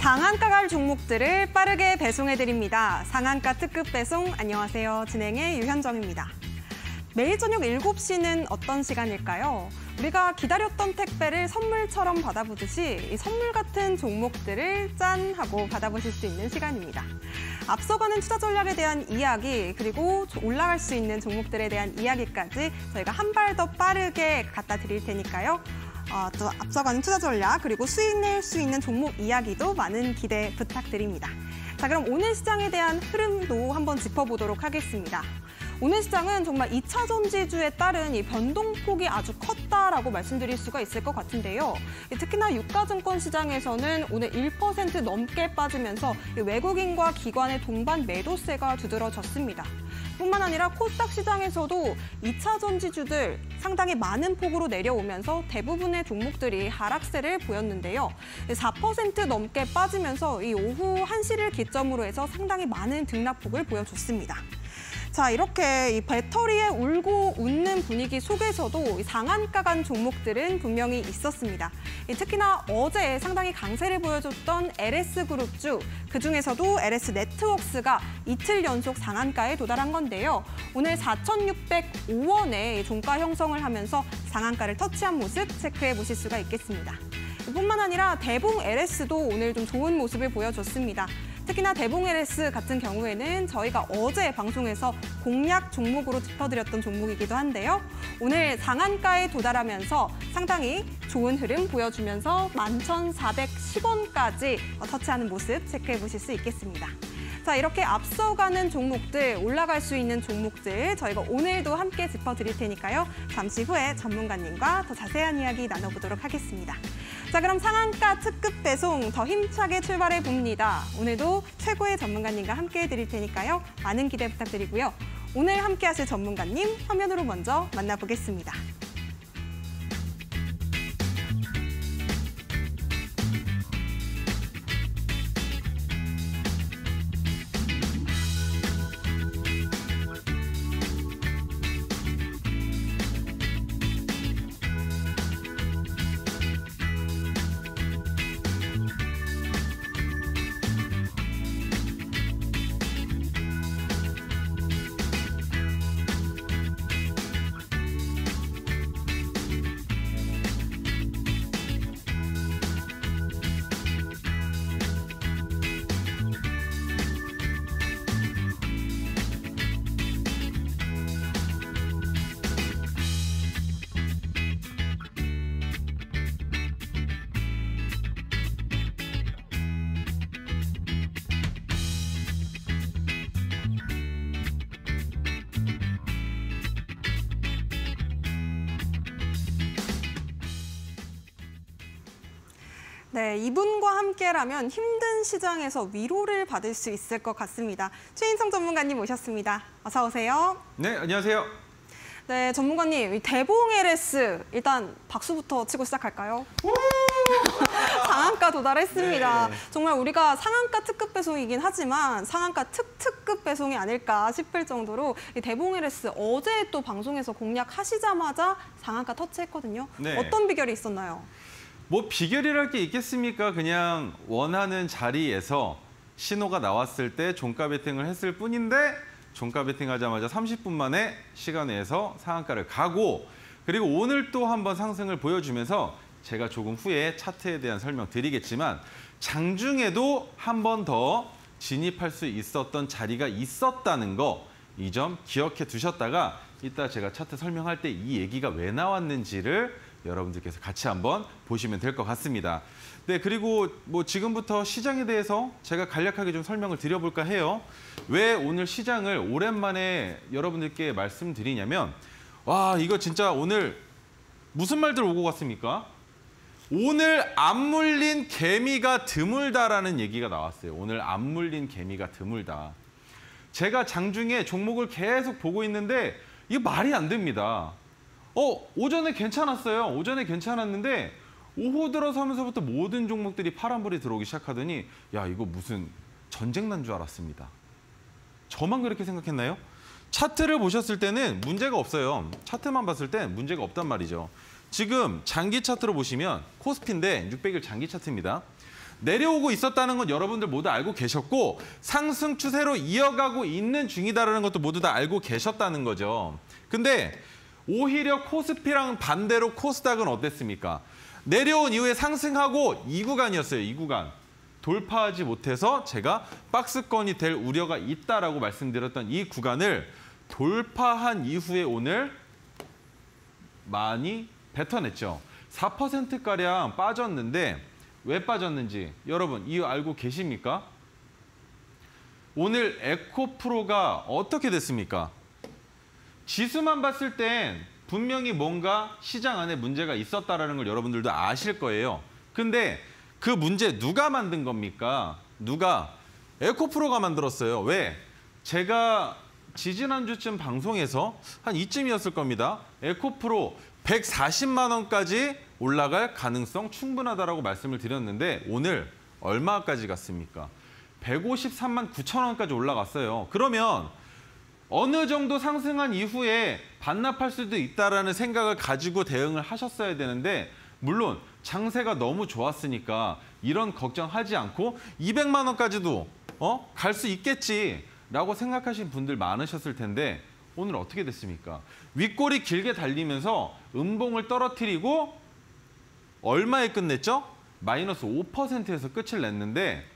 상한가 갈 종목들을 빠르게 배송해드립니다. 상한가 특급 배송, 안녕하세요. 진행의 유현정입니다. 매일 저녁 7시는 어떤 시간일까요? 우리가 기다렸던 택배를 선물처럼 받아보듯이 이 선물 같은 종목들을 짠 하고 받아보실 수 있는 시간입니다. 앞서가는 투자 전략에 대한 이야기, 그리고 올라갈 수 있는 종목들에 대한 이야기까지 저희가 한 발 더 빠르게 갖다 드릴 테니까요. 또 앞서가는 투자 전략, 그리고 수익 낼 수 있는 종목 이야기도 많은 기대 부탁드립니다. 자, 그럼 오늘 시장에 대한 흐름도 한번 짚어보도록 하겠습니다. 오늘 시장은 정말 2차 전지주에 따른 이 변동폭이 아주 컸다라고 말씀드릴 수가 있을 것 같은데요. 특히나 유가증권 시장에서는 오늘 1% 넘게 빠지면서 외국인과 기관의 동반 매도세가 두드러졌습니다. 뿐만 아니라 코스닥 시장에서도 2차 전지주들 상당히 많은 폭으로 내려오면서 대부분의 종목들이 하락세를 보였는데요. 4% 넘게 빠지면서 이 오후 1시를 기점으로 해서 상당히 많은 등락폭을 보여줬습니다. 자, 이렇게 이 배터리에 울고 웃는 분위기 속에서도 상한가 간 종목들은 분명히 있었습니다. 특히나 어제 상당히 강세를 보여줬던 LS그룹주, 그중에서도 LS네트워크스가 이틀 연속 상한가에 도달한 건데요. 오늘 4,605원에 종가 형성을 하면서 상한가를 터치한 모습 체크해 보실 수가 있겠습니다. 뿐만 아니라 대봉 LS도 오늘 좀 좋은 모습을 보여줬습니다. 특히나 대봉 LS 같은 경우에는 저희가 어제 방송에서 공략 종목으로 짚어드렸던 종목이기도 한데요. 오늘 상한가에 도달하면서 상당히 좋은 흐름 보여주면서 11,410원까지 터치하는 모습 체크해 보실 수 있겠습니다. 자, 이렇게 앞서가는 종목들, 올라갈 수 있는 종목들 저희가 오늘도 함께 짚어드릴 테니까요. 잠시 후에 전문가님과 더 자세한 이야기 나눠보도록 하겠습니다. 자, 그럼 상한가 특급 배송 더 힘차게 출발해 봅니다. 오늘도 최고의 전문가님과 함께 해드릴 테니까요. 많은 기대 부탁드리고요. 오늘 함께 하실 전문가님 화면으로 먼저 만나보겠습니다. 네, 이분과 함께라면 힘든 시장에서 위로를 받을 수 있을 것 같습니다. 최인성 전문가님 모셨습니다. 어서 오세요. 네, 안녕하세요. 네, 전문가님, 대봉 LS 일단 박수부터 치고 시작할까요? 상한가 도달했습니다. 네. 정말 우리가 상한가 특급 배송이긴 하지만 상한가 특급 배송이 아닐까 싶을 정도로 이 대봉 LS 어제 또 방송에서 공략하시자마자 상한가 터치했거든요. 네. 어떤 비결이 있었나요? 뭐 비결이랄 게 있겠습니까? 그냥 원하는 자리에서 신호가 나왔을 때 종가 베팅을 했을 뿐인데 종가 베팅하자마자 30분 만에 시간 내에서 상한가를 가고, 그리고 오늘 또 한번 상승을 보여주면서 제가 조금 후에 차트에 대한 설명 드리겠지만 장중에도 한 번 더 진입할 수 있었던 자리가 있었다는 거, 이 점 기억해 두셨다가 이따 제가 차트 설명할 때 이 얘기가 왜 나왔는지를 여러분들께서 같이 한번 보시면 될 것 같습니다. 네, 그리고 뭐 지금부터 시장에 대해서 제가 간략하게 좀 설명을 드려볼까 해요. 왜 오늘 시장을 오랜만에 여러분들께 말씀드리냐면, 와, 이거 진짜 오늘 무슨 말들 오고 갔습니까? 오늘 안 물린 개미가 드물다라는 얘기가 나왔어요. 오늘 안 물린 개미가 드물다. 제가 장중에 종목을 계속 보고 있는데 이게 말이 안 됩니다. 오전에 괜찮았어요. 오전에 괜찮았는데 오후 들어서면서부터 모든 종목들이 파란불이 들어오기 시작하더니 야, 이거 무슨 전쟁 난 줄 알았습니다. 저만 그렇게 생각했나요? 차트를 보셨을 때는 문제가 없어요. 차트만 봤을 땐 문제가 없단 말이죠. 지금 장기 차트로 보시면 코스피인데 600일 장기 차트입니다. 내려오고 있었다는 건 여러분들 모두 알고 계셨고 상승 추세로 이어가고 있는 중이다라는 것도 모두 다 알고 계셨다는 거죠. 근데 오히려 코스피랑 반대로 코스닥은 어땠습니까? 내려온 이후에 상승하고 이 구간이었어요. 이 구간. 돌파하지 못해서 제가 박스권이 될 우려가 있다라고 말씀드렸던 이 구간을 돌파한 이후에 오늘 많이 뱉어냈죠. 4%가량 빠졌는데 왜 빠졌는지 여러분 이유 알고 계십니까? 오늘 에코프로가 어떻게 됐습니까? 지수만 봤을 땐 분명히 뭔가 시장 안에 문제가 있었다는 걸 여러분들도 아실 거예요. 근데 그 문제 누가 만든 겁니까? 누가? 에코프로가 만들었어요. 왜? 제가 지지난주쯤 방송에서 한 이쯤이었을 겁니다. 에코프로 140만 원까지 올라갈 가능성 충분하다라고 말씀을 드렸는데 오늘 얼마까지 갔습니까? 153만 9천 원까지 올라갔어요. 그러면 어느 정도 상승한 이후에 반납할 수도 있다라는 생각을 가지고 대응을 하셨어야 되는데 물론 장세가 너무 좋았으니까 이런 걱정하지 않고 200만 원까지도 갈 수 있겠지라고 생각하신 분들 많으셨을 텐데 오늘 어떻게 됐습니까? 윗골이 길게 달리면서 음봉을 떨어뜨리고 얼마에 끝냈죠? 마이너스 5%에서 끝을 냈는데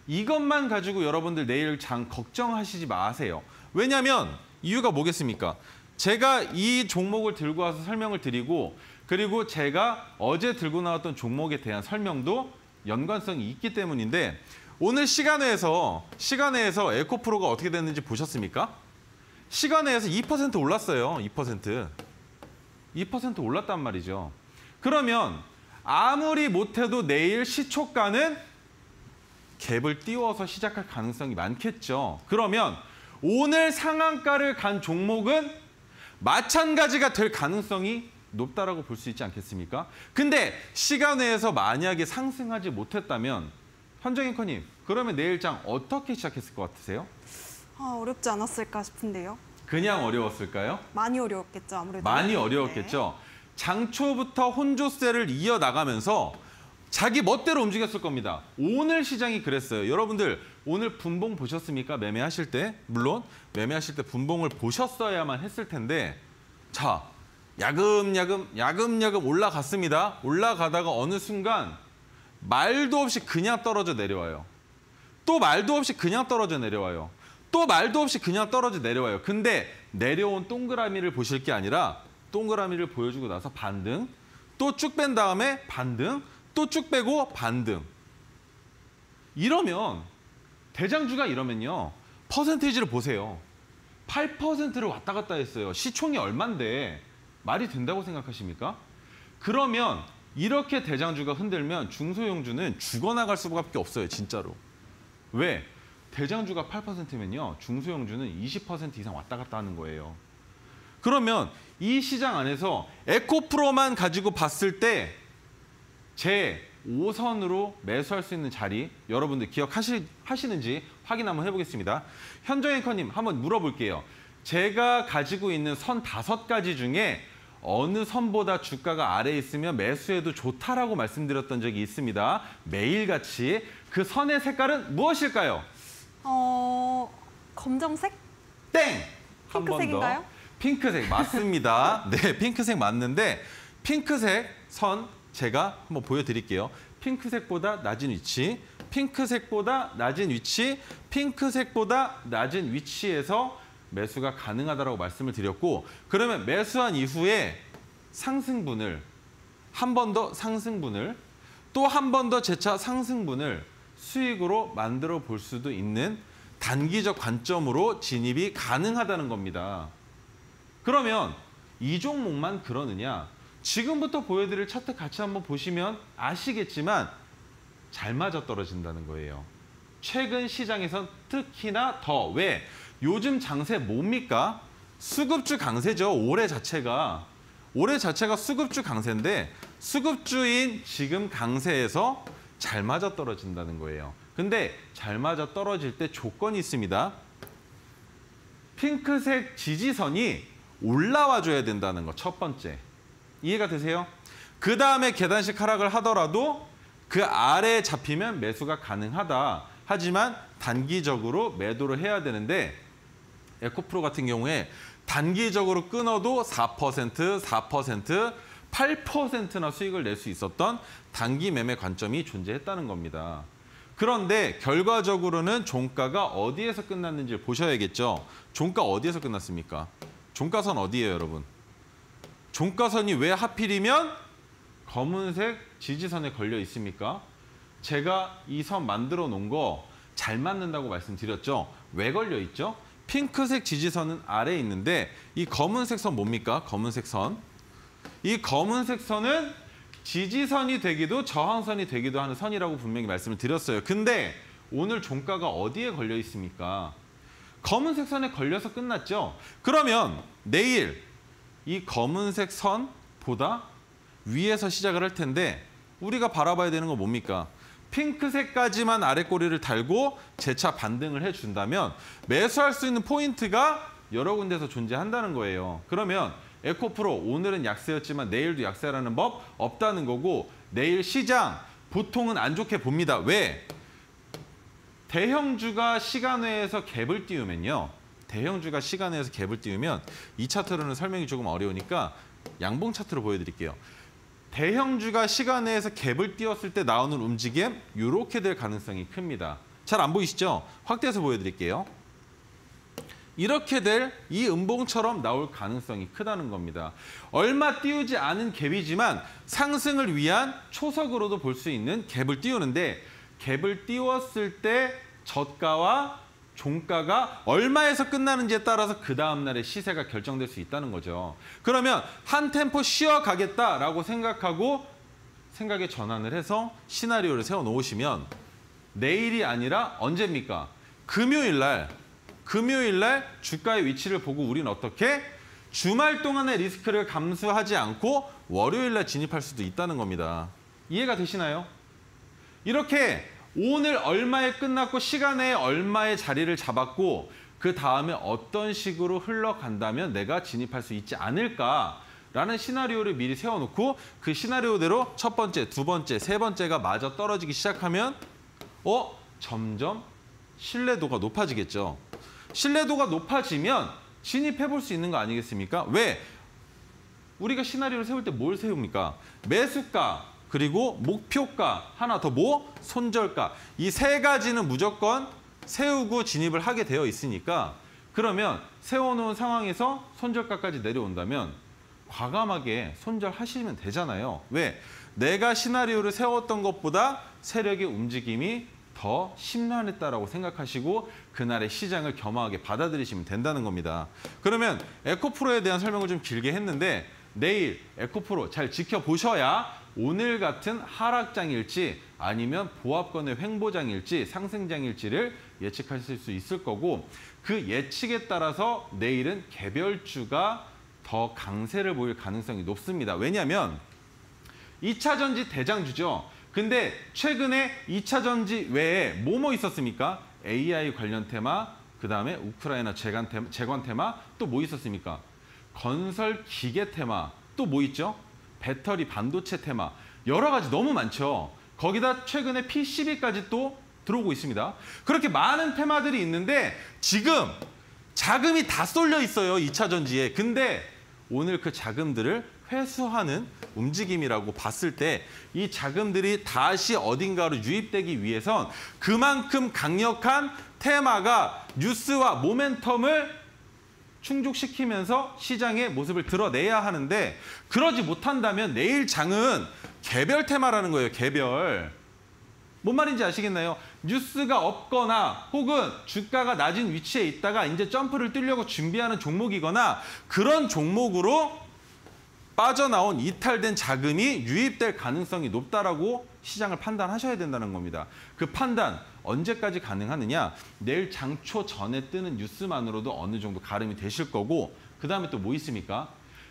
이것만 가지고 여러분들 내일 장 걱정하시지 마세요. 왜냐하면 이유가 뭐겠습니까? 제가 이 종목을 들고 와서 설명을 드리고 그리고 제가 어제 들고 나왔던 종목에 대한 설명도 연관성이 있기 때문인데 오늘 시간회에서 에코프로가 어떻게 됐는지 보셨습니까? 시간회에서 2% 올랐어요. 2% 올랐단 말이죠. 그러면 아무리 못해도 내일 시초가는 갭을 띄워서 시작할 가능성이 많겠죠. 그러면 오늘 상한가를 간 종목은 마찬가지가 될 가능성이 높다라고 볼 수 있지 않겠습니까? 근데 시간외에서 만약에 상승하지 못했다면 현정 앵커님, 그러면 내일 장 어떻게 시작했을 것 같으세요? 어렵지 않았을까 싶은데요. 그냥 어려웠을까요? 많이 어려웠겠죠, 아무래도. 많이 어려웠겠죠. 네. 장초부터 혼조세를 이어나가면서 자기 멋대로 움직였을 겁니다. 오늘 시장이 그랬어요. 여러분들 오늘 분봉 보셨습니까? 매매하실 때? 물론 매매하실 때 분봉을 보셨어야만 했을 텐데 자, 야금야금 올라갔습니다. 올라가다가 어느 순간 말도 없이 그냥 떨어져 내려와요. 또 말도 없이 그냥 떨어져 내려와요. 또 말도 없이 그냥 떨어져 내려와요. 근데 내려온 동그라미를 보실 게 아니라 동그라미를 보여주고 나서 반등, 또 쭉 뺀 다음에 반등, 또 쭉 빼고 반등. 이러면 대장주가 이러면요. 퍼센테이지를 보세요. 8%를 왔다 갔다 했어요. 시총이 얼만데 말이 된다고 생각하십니까? 그러면 이렇게 대장주가 흔들면 중소형주는 죽어나갈 수밖에 없어요. 진짜로. 왜? 대장주가 8%면요. 중소형주는 20% 이상 왔다 갔다 하는 거예요. 그러면 이 시장 안에서 에코프로만 가지고 봤을 때 제 5선으로 매수할 수 있는 자리 여러분들 기억하시는지 확인 한번 해보겠습니다. 현정 앵커님 한번 물어볼게요. 제가 가지고 있는 선 5가지 중에 어느 선보다 주가가 아래에 있으면 매수해도 좋다라고 말씀드렸던 적이 있습니다. 매일같이 그 선의 색깔은 무엇일까요? 검정색? 땡! 한 번 더. 핑크색인가요? 핑크색 맞습니다. 네, 핑크색 맞는데 핑크색 선 제가 한번 보여드릴게요. 핑크색보다 낮은 위치, 핑크색보다 낮은 위치, 핑크색보다 낮은 위치에서 매수가 가능하다고 말씀을 드렸고 그러면 매수한 이후에 상승분을 한 번 더 상승분을 또 한 번 더 재차 상승분을 수익으로 만들어 볼 수도 있는 단기적 관점으로 진입이 가능하다는 겁니다. 그러면 이 종목만 그러느냐? 지금부터 보여드릴 차트 같이 한번 보시면 아시겠지만 잘 맞아떨어진다는 거예요. 최근 시장에선 특히나 더. 왜? 요즘 장세 뭡니까? 수급주 강세죠. 올해 자체가 수급주 강세인데 수급주인 지금 강세에서 잘 맞아떨어진다는 거예요. 근데 잘 맞아떨어질 때 조건이 있습니다. 핑크색 지지선이 올라와 줘야 된다는 거 첫 번째. 이해가 되세요? 그 다음에 계단식 하락을 하더라도 그 아래에 잡히면 매수가 가능하다. 하지만 단기적으로 매도를 해야 되는데 에코프로 같은 경우에 단기적으로 끊어도 4%, 4%, 8%나 수익을 낼 수 있었던 단기 매매 관점이 존재했다는 겁니다. 그런데 결과적으로는 종가가 어디에서 끝났는지 보셔야겠죠. 종가 어디에서 끝났습니까? 종가선 어디예요, 여러분? 종가선이 왜 하필이면 검은색 지지선에 걸려 있습니까? 제가 이 선 만들어 놓은 거 잘 맞는다고 말씀드렸죠. 왜 걸려 있죠? 핑크색 지지선은 아래에 있는데 이 검은색 선 뭡니까? 검은색 선. 이 검은색 선은 지지선이 되기도 저항선이 되기도 하는 선이라고 분명히 말씀을 드렸어요. 근데 오늘 종가가 어디에 걸려 있습니까? 검은색 선에 걸려서 끝났죠. 그러면 내일 이 검은색 선보다 위에서 시작을 할 텐데 우리가 바라봐야 되는 건 뭡니까? 핑크색까지만 아래 꼬리를 달고 재차 반등을 해준다면 매수할 수 있는 포인트가 여러 군데서 존재한다는 거예요. 그러면 에코프로 오늘은 약세였지만 내일도 약세라는 법 없다는 거고 내일 시장 보통은 안 좋게 봅니다. 왜? 대형주가 시간외에서 갭을 띄우면요. 대형주가 시간외에서 갭을 띄우면 이 차트로는 설명이 조금 어려우니까 양봉 차트로 보여드릴게요. 대형주가 시간외에서 갭을 띄웠을 때 나오는 움직임 이렇게 될 가능성이 큽니다. 잘 안 보이시죠? 확대해서 보여드릴게요. 이렇게 될 이 음봉처럼 나올 가능성이 크다는 겁니다. 얼마 띄우지 않은 갭이지만 상승을 위한 초석으로도 볼 수 있는 갭을 띄우는데 갭을 띄웠을 때 저가와 종가가 얼마에서 끝나는지에 따라서 그 다음 날의 시세가 결정될 수 있다는 거죠. 그러면 한 템포 쉬어가겠다라고 생각하고 생각에 전환을 해서 시나리오를 세워놓으시면 내일이 아니라 언제입니까? 금요일 날 주가의 위치를 보고 우리는 어떻게? 주말 동안의 리스크를 감수하지 않고 월요일 날 진입할 수도 있다는 겁니다. 이해가 되시나요? 이렇게 오늘 얼마에 끝났고 시간에 얼마의 자리를 잡았고 그 다음에 어떤 식으로 흘러간다면 내가 진입할 수 있지 않을까라는 시나리오를 미리 세워놓고 그 시나리오대로 첫 번째, 두 번째, 세 번째가 마저 떨어지기 시작하면 점점 신뢰도가 높아지겠죠. 신뢰도가 높아지면 진입해볼 수 있는 거 아니겠습니까? 왜? 우리가 시나리오를 세울 때 뭘 세웁니까? 매수가, 그리고 목표가, 하나 더 뭐? 손절가. 이 세 가지는 무조건 세우고 진입을 하게 되어 있으니까 그러면 세워놓은 상황에서 손절가까지 내려온다면 과감하게 손절하시면 되잖아요. 왜? 내가 시나리오를 세웠던 것보다 세력의 움직임이 더 심란했다라고 생각하시고 그날의 시장을 겸허하게 받아들이시면 된다는 겁니다. 그러면 에코프로에 대한 설명을 좀 길게 했는데 내일 에코프로 잘 지켜보셔야 오늘 같은 하락장일지 아니면 보합권의 횡보장일지 상승장일지를 예측하실 수 있을 거고 그 예측에 따라서 내일은 개별주가 더 강세를 보일 가능성이 높습니다. 왜냐하면 2차 전지 대장주죠. 근데 최근에 2차 전지 외에 뭐뭐 있었습니까? AI 관련 테마, 그다음에 우크라이나 재건 테마, 또 뭐 있었습니까? 건설 기계 테마, 또 뭐 있죠? 배터리 반도체 테마, 여러 가지 너무 많죠. 거기다 최근에 PCB까지 또 들어오고 있습니다. 그렇게 많은 테마들이 있는데 지금 자금이 다 쏠려 있어요. 2차 전지에. 근데 오늘 그 자금들을 회수하는 움직임이라고 봤을 때 이 자금들이 다시 어딘가로 유입되기 위해선 그만큼 강력한 테마가 뉴스와 모멘텀을 충족시키면서 시장의 모습을 드러내야 하는데 그러지 못한다면 내일 장은 개별 테마라는 거예요. 개별. 뭔 말인지 아시겠나요? 뉴스가 없거나 혹은 주가가 낮은 위치에 있다가 이제 점프를 뛰려고 준비하는 종목이거나 그런 종목으로 빠져나온 이탈된 자금이 유입될 가능성이 높다라고 시장을 판단하셔야 된다는 겁니다. 그 판단 언제까지 가능하느냐? 내일 장초 전에 뜨는 뉴스만으로도 어느 정도 가름이 되실 거고 그다음에 또 뭐 있습니까?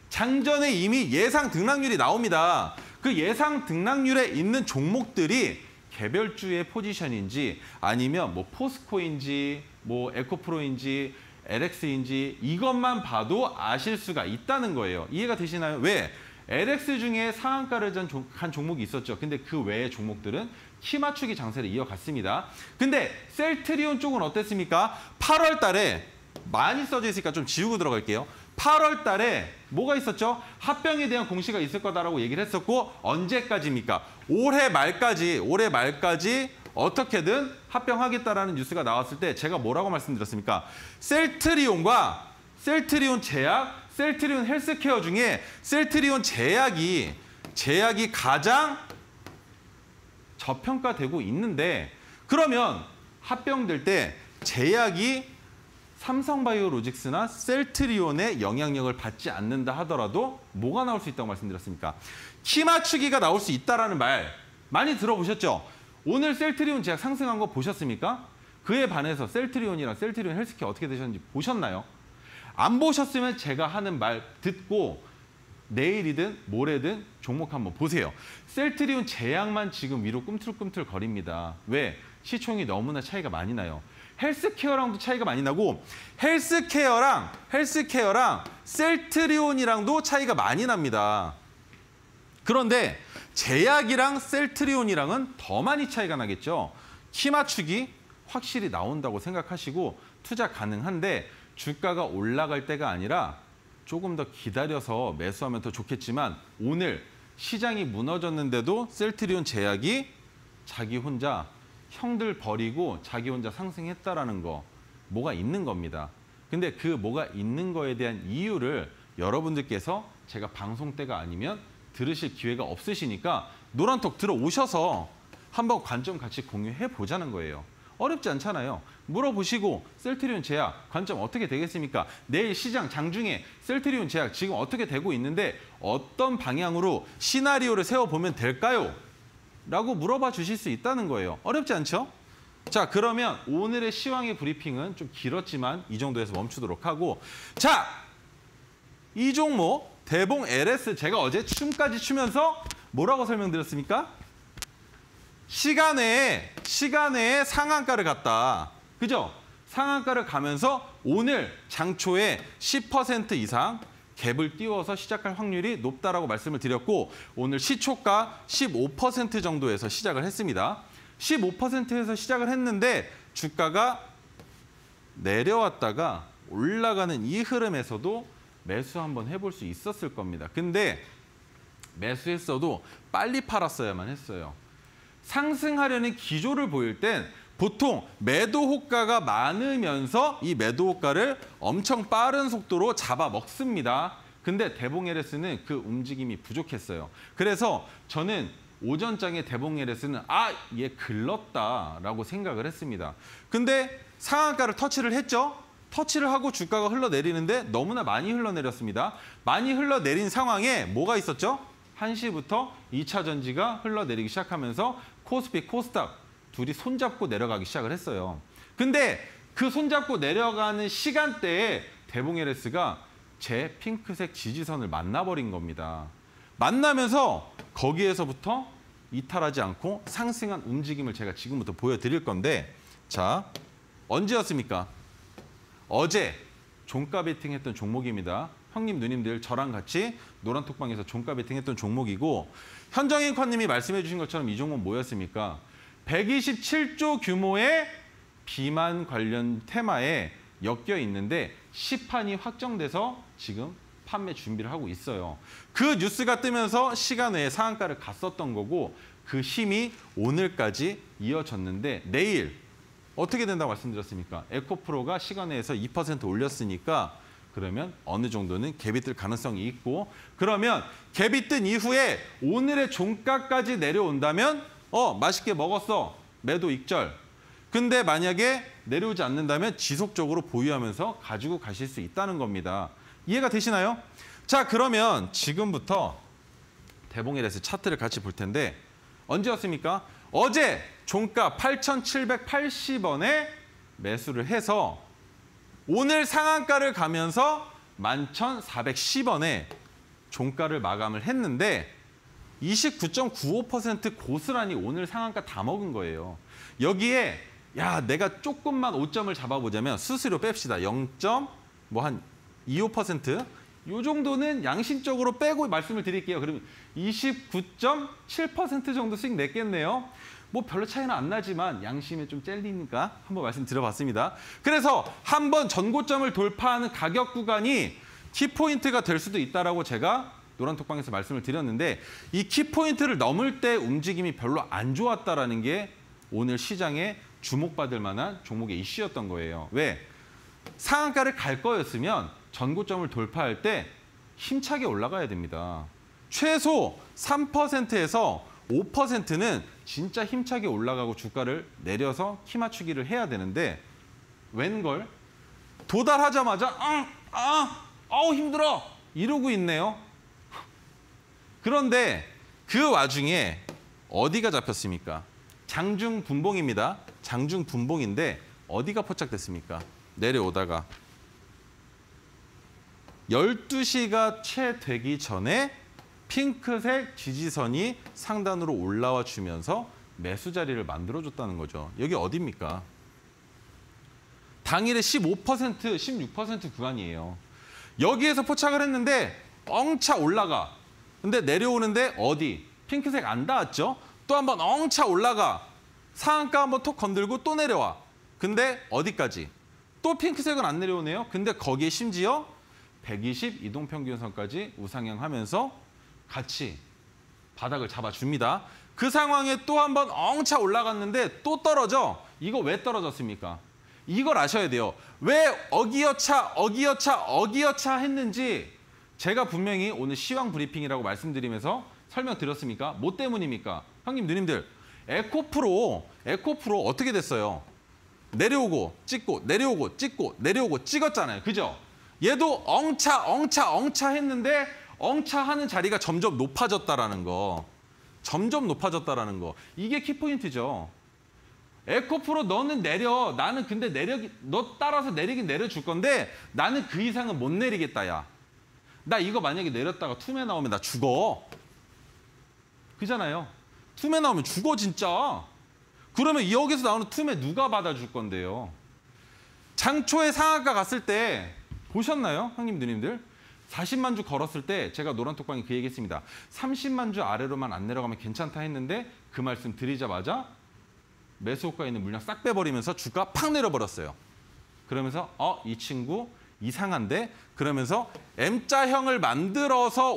장전에 이미 예상 등락률이 나옵니다. 그 예상 등락률에 있는 종목들이 개별주의 포지션인지 아니면 뭐 포스코인지 뭐 에코프로인지 LX인지 이것만 봐도 아실 수가 있다는 거예요. 이해가 되시나요? 왜? LX 중에 상한가를 한 종목이 있었죠. 근데 그 외의 종목들은 키 맞추기 장세를 이어갔습니다. 근데 셀트리온 쪽은 어땠습니까? 8월 달에 많이 써져 있으니까 좀 지우고 들어갈게요. 8월 달에 뭐가 있었죠? 합병에 대한 공시가 있을 거다라고 얘기를 했었고 언제까지입니까? 올해 말까지 어떻게든 합병하겠다라는 뉴스가 나왔을 때 제가 뭐라고 말씀드렸습니까? 셀트리온과 셀트리온 제약, 셀트리온 헬스케어 중에 셀트리온 제약이 가장 저평가되고 있는데 그러면 합병될 때 제약이 삼성바이오로직스나 셀트리온의 영향력을 받지 않는다 하더라도 뭐가 나올 수 있다고 말씀드렸습니까? 키 맞추기가 나올 수 있다라는 말 많이 들어보셨죠? 오늘 셀트리온 제약 상승한 거 보셨습니까? 그에 반해서 셀트리온이랑 셀트리온 헬스케어 어떻게 되셨는지 보셨나요? 안 보셨으면 제가 하는 말 듣고 내일이든 모레든 종목 한번 보세요. 셀트리온 제약만 지금 위로 꿈틀꿈틀 거립니다. 왜? 시총이 너무나 차이가 많이 나요. 헬스케어랑도 차이가 많이 나고 헬스케어랑 셀트리온이랑도 차이가 많이 납니다. 그런데 제약이랑 셀트리온이랑은 더 많이 차이가 나겠죠. 키 맞추기 확실히 나온다고 생각하시고 투자 가능한데 주가가 올라갈 때가 아니라 조금 더 기다려서 매수하면 더 좋겠지만 오늘 시장이 무너졌는데도 셀트리온 제약이 자기 혼자 형들 버리고 자기 혼자 상승했다라는 거 뭐가 있는 겁니다. 근데 그 뭐가 있는 거에 대한 이유를 여러분들께서 제가 방송 때가 아니면 들으실 기회가 없으시니까 노란톡 들어오셔서 한번 관점 같이 공유해 보자는 거예요. 어렵지 않잖아요. 물어보시고 셀트리온 제약 관점 어떻게 되겠습니까? 내일 시장 장중에 셀트리온 제약 지금 어떻게 되고 있는데 어떤 방향으로 시나리오를 세워보면 될까요? 라고 물어봐 주실 수 있다는 거예요. 어렵지 않죠? 자, 그러면 오늘의 시황의 브리핑은 좀 길었지만 이 정도에서 멈추도록 하고 자, 이 종목 대봉 LS 제가 어제 춤까지 추면서 뭐라고 설명드렸습니까? 시간에 상한가를 갔다. 그죠? 상한가를 가면서 오늘 장초에 10% 이상 갭을 띄워서 시작할 확률이 높다라고 말씀을 드렸고 오늘 시초가 15% 정도에서 시작을 했습니다. 15%에서 시작을 했는데 주가가 내려왔다가 올라가는 이 흐름에서도 매수 한번 해볼 수 있었을 겁니다. 근데 매수했어도 빨리 팔았어야만 했어요. 상승하려는 기조를 보일 땐 보통 매도 호가가 많으면서 이 매도 호가를 엄청 빠른 속도로 잡아먹습니다. 근데 대봉 LS는 그 움직임이 부족했어요. 그래서 저는 오전장에 대봉 LS는 얘 글렀다라고 생각을 했습니다. 근데 상한가를 터치를 했죠. 터치를 하고 주가가 흘러내리는데 너무나 많이 흘러내렸습니다. 많이 흘러내린 상황에 뭐가 있었죠? 1시부터 2차 전지가 흘러내리기 시작하면서 코스피, 코스닥 둘이 손잡고 내려가기 시작을 했어요. 근데 그 손잡고 내려가는 시간대에 대봉 LS가 제 핑크색 지지선을 만나버린 겁니다. 만나면서 거기에서부터 이탈하지 않고 상승한 움직임을 제가 지금부터 보여드릴 건데 자, 언제였습니까? 어제 종가 베팅했던 종목입니다. 형님, 누님들 저랑 같이 노란톡방에서 종가 베팅했던 종목이고 현정인 컷님이 말씀해 주신 것처럼 이 종목 뭐였습니까? 127조 규모의 비만 관련 테마에 엮여 있는데 시판이 확정돼서 지금 판매 준비를 하고 있어요. 그 뉴스가 뜨면서 시간 외에 상한가를 갔었던 거고 그 힘이 오늘까지 이어졌는데 내일 어떻게 된다고 말씀드렸습니까? 에코프로가 시간 외에서 2% 올렸으니까 그러면 어느 정도는 갭이 뜰 가능성이 있고 그러면 갭이 뜬 이후에 오늘의 종가까지 내려온다면 맛있게 먹었어. 매도 익절. 근데 만약에 내려오지 않는다면 지속적으로 보유하면서 가지고 가실 수 있다는 겁니다. 이해가 되시나요? 자, 그러면 지금부터 대봉 LS 차트를 같이 볼 텐데 언제였습니까? 어제 종가 8,780원에 매수를 해서 오늘 상한가를 가면서 11,410원에 종가를 마감을 했는데 29.95% 고스란히 오늘 상한가 다 먹은 거예요. 여기에 내가 조금만 오점을 잡아보자면 수수료 뺍시다. 0.25% 요 정도는 양심적으로 빼고 말씀을 드릴게요. 그러면 29.7% 정도 수익 냈겠네요. 뭐 별로 차이는 안 나지만 양심에 좀 찔리니까 한번 말씀드려봤습니다. 그래서 한번 전고점을 돌파하는 가격 구간이 키포인트가 될 수도 있다라고 제가 노란톡방에서 말씀을 드렸는데 이 키포인트를 넘을 때 움직임이 별로 안 좋았다라는 게 오늘 시장에 주목받을 만한 종목의 이슈였던 거예요. 왜? 상한가를 갈 거였으면 전고점을 돌파할 때 힘차게 올라가야 됩니다. 최소 3%에서 5%는 진짜 힘차게 올라가고 주가를 내려서 키 맞추기를 해야 되는데 웬걸 도달하자마자 힘들어 이러고 있네요. 그런데 그 와중에 어디가 잡혔습니까? 장중분봉입니다. 장중분봉인데 어디가 포착됐습니까? 내려오다가 12시가 채 되기 전에 핑크색 지지선이 상단으로 올라와 주면서 매수 자리를 만들어줬다는 거죠. 여기 어디입니까? 당일에 15%, 16% 구간이에요. 여기에서 포착을 했는데 엉차 올라가. 근데 내려오는데 어디? 핑크색 안 닿았죠? 또 한번 엉차 올라가. 상한가 한번 톡 건들고 또 내려와. 근데 어디까지? 또 핑크색은 안 내려오네요. 근데 거기에 심지어 120 이동평균선까지 우상향하면서 같이 바닥을 잡아줍니다. 그 상황에 또 한번 엉차 올라갔는데 또 떨어져. 이거 왜 떨어졌습니까? 이걸 아셔야 돼요. 왜 어기여차 했는지 제가 분명히 오늘 시황 브리핑이라고 말씀드리면서 설명드렸습니까? 뭐 때문입니까? 형님, 누님들, 에코프로 어떻게 됐어요? 내려오고 찍고 내려오고 찍고 내려오고 찍었잖아요. 그죠? 얘도 엉차 했는데 엉차하는 자리가 점점 높아졌다라는 거. 점점 높아졌다라는 거. 이게 키포인트죠. 에코프로 너는 내려. 나는 근데 너 따라서 내리긴 내려줄 건데 나는 그 이상은 못 내리겠다, 야. 나 이거 만약에 내렸다가 투매 나오면 나 죽어. 그잖아요. 투매 나오면 죽어, 진짜. 그러면 여기서 나오는 투매 누가 받아줄 건데요? 장초에 상한가 갔을 때 보셨나요? 형님, 누님들? 40만 주 걸었을 때 제가 노란톡방에 그 얘기했습니다. 30만 주 아래로만 안 내려가면 괜찮다 했는데 그 말씀 드리자마자 매수 효과 있는 물량 싹 빼버리면서 주가 팍 내려버렸어요. 그러면서 이 친구 이상한데? 그러면서 M자형을 만들어서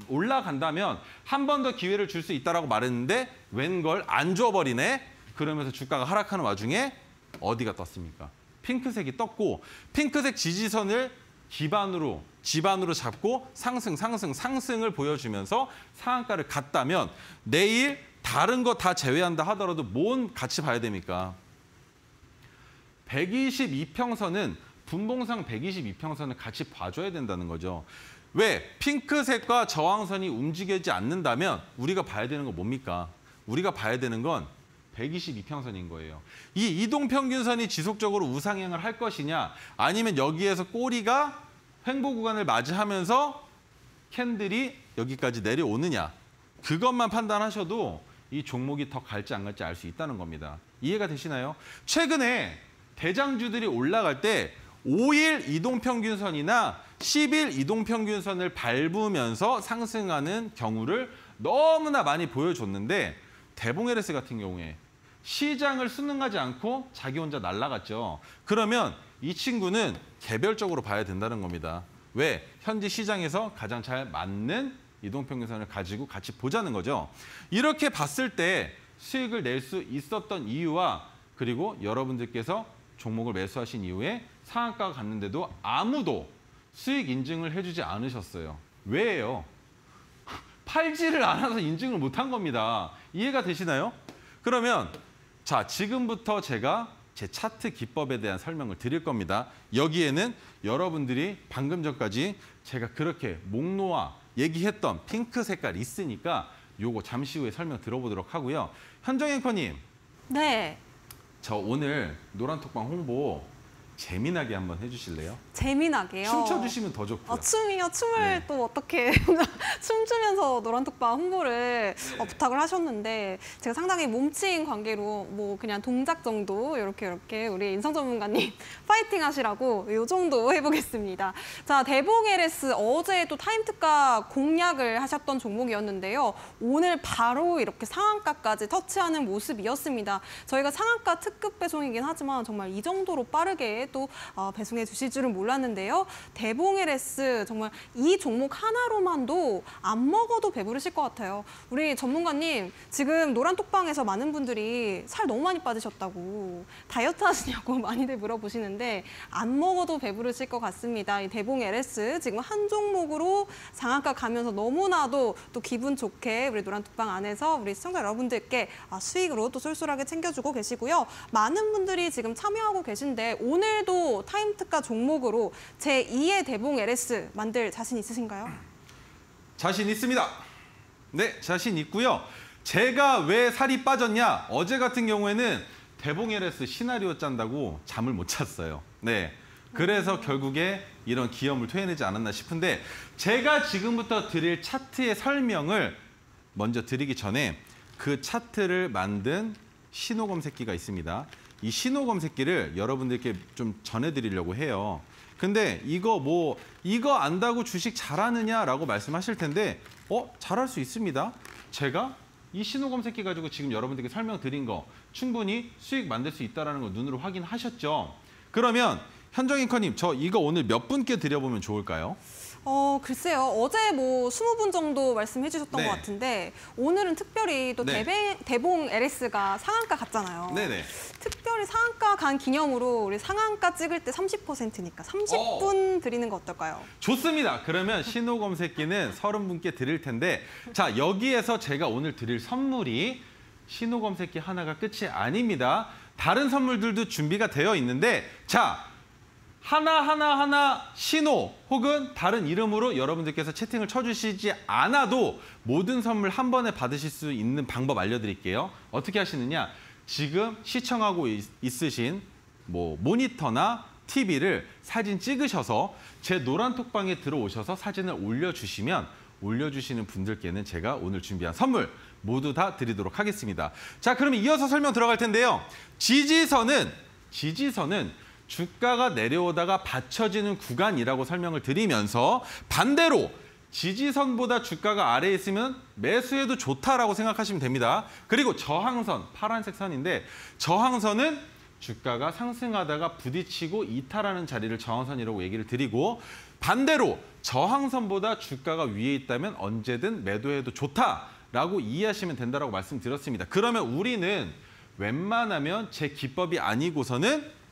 올라간다면 한 번 더 기회를 줄 수 있다라고 말했는데 웬걸 안 줘버리네? 그러면서 주가가 하락하는 와중에 어디가 떴습니까? 핑크색이 떴고 핑크색 지지선을 지반으로 잡고 상승을 보여주면서 상한가를 갔다면 내일 다른 거 다 제외한다 하더라도 뭔 같이 봐야 됩니까? 122평선은 분봉상 122평선을 같이 봐줘야 된다는 거죠. 왜? 핑크색과 저항선이 움직이지 않는다면 우리가 봐야 되는 건 뭡니까? 우리가 봐야 되는 건 122평선인 거예요. 이 이동평균선이 지속적으로 우상향을 할 것이냐 아니면 여기에서 꼬리가 횡보 구간을 맞이하면서 캔들이 여기까지 내려오느냐 그것만 판단하셔도 이 종목이 더 갈지 안 갈지 알 수 있다는 겁니다. 이해가 되시나요? 최근에 대장주들이 올라갈 때 5일 이동평균선이나 10일 이동평균선을 밟으면서 상승하는 경우를 너무나 많이 보여줬는데 대봉LS 같은 경우에 시장을 순응하지 않고 자기 혼자 날아갔죠. 그러면 이 친구는 개별적으로 봐야 된다는 겁니다. 왜? 현재 시장에서 가장 잘 맞는 이동평균선을 가지고 같이 보자는 거죠. 이렇게 봤을 때 수익을 낼 수 있었던 이유와 그리고 여러분들께서 종목을 매수하신 이후에 상한가가 갔는데도 아무도 수익 인증을 해주지 않으셨어요. 왜요? 팔지를 않아서 인증을 못한 겁니다. 이해가 되시나요? 그러면 자, 지금부터 제가 제 차트 기법에 대한 설명을 드릴 겁니다. 여기에는 여러분들이 방금 전까지 제가 그렇게 목 놓아 얘기했던 핑크 색깔 있으니까 요거 잠시 후에 설명 들어보도록 하고요. 현정 앵커님. 네. 저 오늘 노란톡방 홍보 재미나게 한번 해주실래요? 재미나게요? 춤춰주시면 더 좋고요. 춤이요? 춤을 네. 또 어떻게 춤추면서 노란톡방 홍보를 부탁을 하셨는데 제가 상당히 몸치인 관계로 뭐 그냥 동작 정도 이렇게 우리 인성 전문가님 파이팅 하시라고 이 정도 해보겠습니다. 자, 대봉 LS 어제 또 타임특가 공략을 하셨던 종목이었는데요. 오늘 바로 이렇게 상한가까지 터치하는 모습이었습니다. 저희가 상한가 특급 배송이긴 하지만 정말 이 정도로 빠르게 또 배송해 주실 줄은 몰랐는데요. 대봉 LS 정말 이 종목 하나로만도 안 먹어도 배부르실 것 같아요. 우리 전문가님 지금 노란톡방에서 많은 분들이 살 너무 많이 빠지셨다고 다이어트 하시냐고 많이들 물어보시는데 안 먹어도 배부르실 것 같습니다. 이 대봉 LS 지금 한 종목으로 상한가 가면서 너무나도 또 기분 좋게 우리 노란톡방 안에서 우리 시청자 여러분들께 수익으로 또 쏠쏠하게 챙겨주고 계시고요. 많은 분들이 지금 참여하고 계신데 오늘도 타임특가 종목으로 제2의 대봉 LS 만들 자신 있으신가요? 자신 있습니다. 네, 자신 있고요. 제가 왜 살이 빠졌냐? 어제 같은 경우에는 대봉 LS 시나리오 짠다고 잠을 못 잤어요. 네, 그래서 결국에 이런 기염을 토해내지 않았나 싶은데 제가 지금부터 드릴 차트의 설명을 먼저 드리기 전에 그 차트를 만든 신호 검색기가 있습니다. 이 신호 검색기를 여러분들께 좀 전해드리려고 해요. 근데 이거 안다고 주식 잘하느냐라고 말씀하실 텐데 잘할 수 있습니다. 제가 이 신호 검색기 가지고 지금 여러분들께 설명드린 거 충분히 수익 만들 수 있다는 거 눈으로 확인하셨죠? 그러면 현정앵커님, 저 이거 오늘 몇 분께 드려보면 좋을까요? 글쎄요. 어제 뭐 20분 정도 말씀해 주셨던 네. 것 같은데 오늘은 특별히 또 네. 대봉 LS가 상한가 갔잖아요. 네네. 특별히 상한가 간 기념으로 우리 상한가 찍을 때 30%니까 30분 드리는 거 어떨까요? 좋습니다. 그러면 신호 검색기는 30분께 드릴 텐데 자, 여기에서 제가 오늘 드릴 선물이 신호 검색기 하나가 끝이 아닙니다. 다른 선물들도 준비가 되어 있는데 자, 하나 신호 혹은 다른 이름으로 여러분들께서 채팅을 쳐주시지 않아도 모든 선물 한 번에 받으실 수 있는 방법 알려드릴게요. 어떻게 하시느냐? 지금 시청하고 있으신 모니터나 TV를 사진 찍으셔서 제 노란톡방에 들어오셔서 사진을 올려주시는 분들께는 제가 오늘 준비한 선물 모두 다 드리도록 하겠습니다. 자, 그러면 이어서 설명 들어갈 텐데요. 지지선은 주가가 내려오다가 받쳐지는 구간이라고 설명을 드리면서 반대로 지지선보다 주가가 아래에 있으면 매수해도 좋다라고 생각하시면 됩니다. 그리고 저항선, 파란색 선인데 저항선은 주가가 상승하다가 부딪히고 이탈하는 자리를 저항선이라고 얘기를 드리고 반대로 저항선보다 주가가 위에 있다면 언제든 매도해도 좋다라고 이해하시면 된다라고 말씀드렸습니다. 그러면 우리는 웬만하면 제 기법이 아니고서는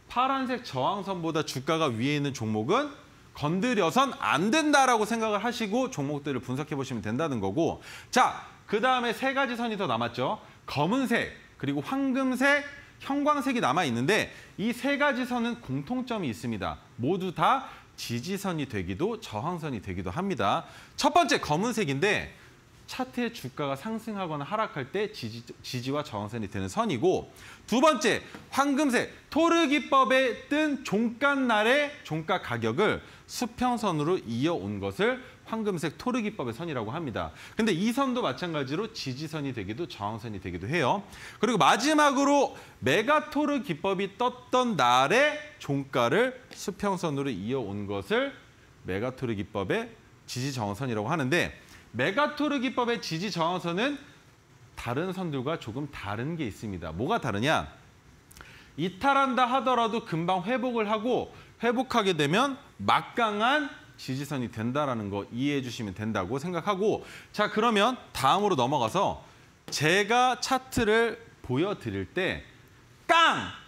파란색 저항선보다 주가가 위에 있는 종목은 건드려선 안 된다라고 생각을 하시고 종목들을 분석해 보시면 된다는 거고 자, 그 다음에 세 가지 선이 더 남았죠. 검은색, 그리고 황금색, 형광색이 남아있는데 이 세 가지 선은 공통점이 있습니다. 모두 다 지지선이 되기도 저항선이 되기도 합니다. 첫 번째 검은색인데 차트의 주가가 상승하거나 하락할 때 지지와 저항선이 되는 선이고 두 번째 황금색 토르 기법에 뜬 종가 날의 종가 가격을 수평선으로 이어온 것을 황금색 토르 기법의 선이라고 합니다. 근데 이 선도 마찬가지로 지지선이 되기도 저항선이 되기도 해요. 그리고 마지막으로 메가토르 기법이 떴던 날의 종가를 수평선으로 이어온 것을 메가토르 기법의 지지 저항선이라고 하는데 메가토르 기법의 지지 저항선은 다른 선들과 조금 다른 게 있습니다. 뭐가 다르냐? 이탈한다 하더라도 금방 회복을 하고 회복하게 되면 막강한 지지선이 된다라는 거 이해해 주시면 된다고 생각하고 자, 그러면 다음으로 넘어가서 제가 차트를 보여드릴 때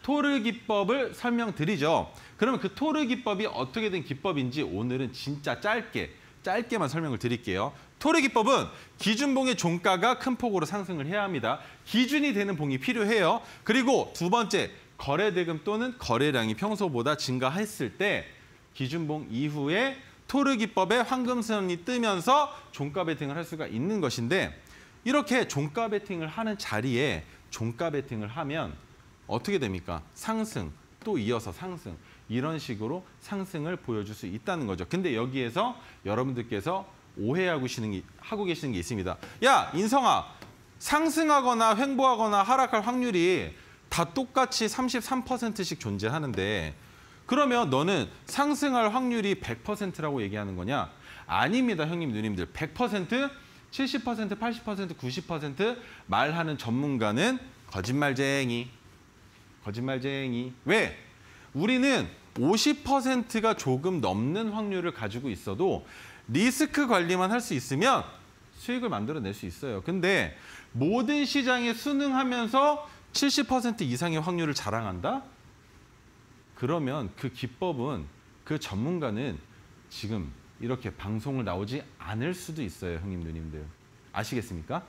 토르 기법을 설명드리죠. 그러면 그 토르 기법이 어떻게 된 기법인지 오늘은 진짜 짧게만 설명을 드릴게요. 토르 기법은 기준봉의 종가가 큰 폭으로 상승을 해야 합니다. 기준이 되는 봉이 필요해요. 그리고 두 번째, 거래 대금 또는 거래량이 평소보다 증가했을 때 기준봉 이후에 토르 기법의 황금선이 뜨면서 종가 베팅을 할 수가 있는 것인데 이렇게 종가 베팅을 하는 자리에 종가 베팅을 하면 어떻게 됩니까? 상승 또 이어서 상승. 이런 식으로 상승을 보여줄 수 있다는 거죠. 근데 여기에서 여러분들께서 오해하고 계시는 게 있습니다. 야, 인성아, 상승하거나 횡보하거나 하락할 확률이 다 똑같이 33%씩 존재하는데 그러면 너는 상승할 확률이 100%라고 얘기하는 거냐? 아닙니다, 형님, 누님들. 100%, 70%, 80%, 90% 말하는 전문가는 거짓말쟁이. 왜? 우리는 50%가 조금 넘는 확률을 가지고 있어도 리스크 관리만 할 수 있으면 수익을 만들어낼 수 있어요. 근데 모든 시장에 순응하면서 70% 이상의 확률을 자랑한다? 그러면 그 기법은, 그 전문가는 지금 이렇게 방송을 나오지 않을 수도 있어요, 형님, 누님들. 아시겠습니까?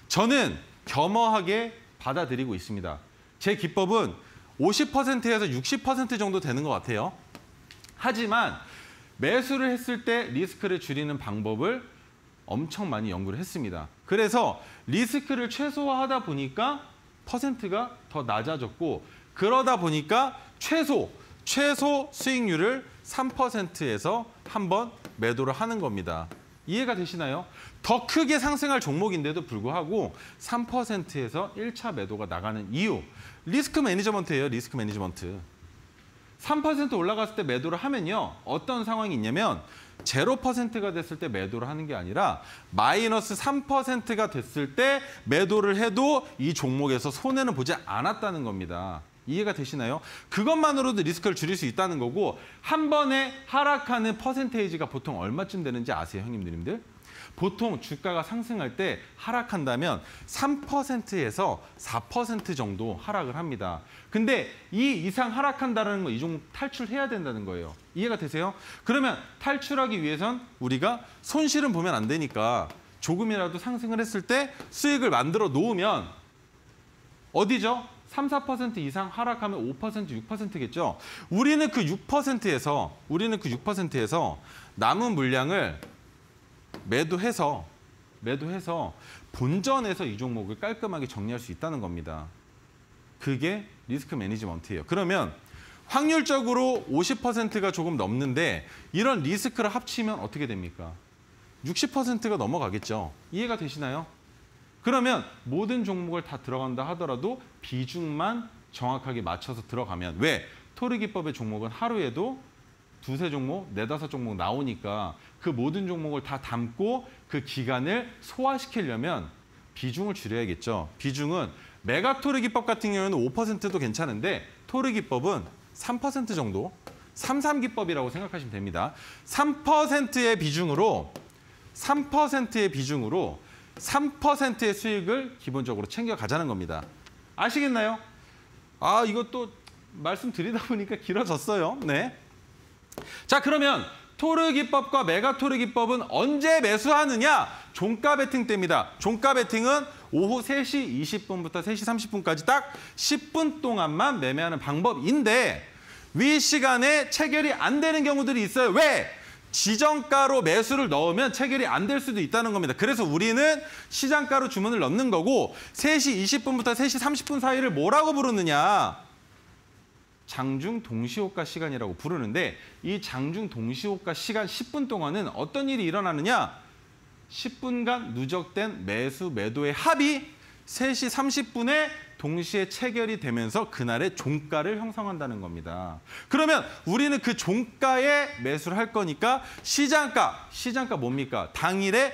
저는 겸허하게 받아들이고 있습니다. 제 기법은 50%에서 60% 정도 되는 것 같아요. 하지만 매수를 했을 때 리스크를 줄이는 방법을 엄청 많이 연구를 했습니다. 그래서 리스크를 최소화하다 보니까 퍼센트가 더 낮아졌고 그러다 보니까 최소 수익률을 3%에서 한번 매도를 하는 겁니다. 이해가 되시나요? 더 크게 상승할 종목인데도 불구하고 3%에서 1차 매도가 나가는 이유. 리스크 매니저먼트예요. 리스크 매니저먼트. 3% 올라갔을 때 매도를 하면요. 어떤 상황이 있냐면 0%가 됐을 때 매도를 하는 게 아니라 마이너스 3%가 됐을 때 매도를 해도 이 종목에서 손해는 보지 않았다는 겁니다. 이해가 되시나요? 그것만으로도 리스크를 줄일 수 있다는 거고 한 번에 하락하는 퍼센테이지가 보통 얼마쯤 되는지 아세요, 형님, 누님들? 보통 주가가 상승할 때 하락한다면 3%에서 4% 정도 하락을 합니다. 근데 이 이상 하락한다는 거 이 종목 탈출해야 된다는 거예요. 이해가 되세요? 그러면 탈출하기 위해선 우리가 손실은 보면 안 되니까 조금이라도 상승을 했을 때 수익을 만들어 놓으면 어디죠? 3, 4% 이상 하락하면 5%, 6%겠죠? 우리는 그 6%에서 남은 물량을 매도해서 본전에서 이 종목을 깔끔하게 정리할 수 있다는 겁니다. 그게 리스크 매니지먼트예요. 그러면 확률적으로 50%가 조금 넘는데 이런 리스크를 합치면 어떻게 됩니까? 60%가 넘어가겠죠. 이해가 되시나요? 그러면 모든 종목을 다 들어간다 하더라도 비중만 정확하게 맞춰서 들어가면 왜? 토르 기법의 종목은 하루에도 두세 종목, 네다섯 종목 나오니까 그 모든 종목을 다 담고 그 기간을 소화시키려면 비중을 줄여야겠죠. 비중은 메가토르 기법 같은 경우에는 5%도 괜찮은데 토르 기법은 3% 정도, 33기법이라고 생각하시면 됩니다. 3%의 비중으로 3%의 수익을 기본적으로 챙겨가자는 겁니다. 아시겠나요? 아, 이것도 말씀드리다 보니까 길어졌어요. 네. 자, 그러면 토르 기법과 메가토르 기법은 언제 매수하느냐? 종가 베팅 때입니다. 종가 베팅은 오후 3시 20분부터 3시 30분까지 딱 10분 동안만 매매하는 방법인데 위 시간에 체결이 안 되는 경우들이 있어요. 왜? 지정가로 매수를 넣으면 체결이 안 될 수도 있다는 겁니다. 그래서 우리는 시장가로 주문을 넣는 거고 3시 20분부터 3시 30분 사이를 뭐라고 부르느냐? 장중 동시호가 시간이라고 부르는데 이 장중 동시호가 시간 10분 동안은 어떤 일이 일어나느냐? 10분간 누적된 매수, 매도의 합이 3시 30분에 동시에 체결이 되면서 그날의 종가를 형성한다는 겁니다. 그러면 우리는 그 종가에 매수를 할 거니까 시장가 뭡니까? 당일의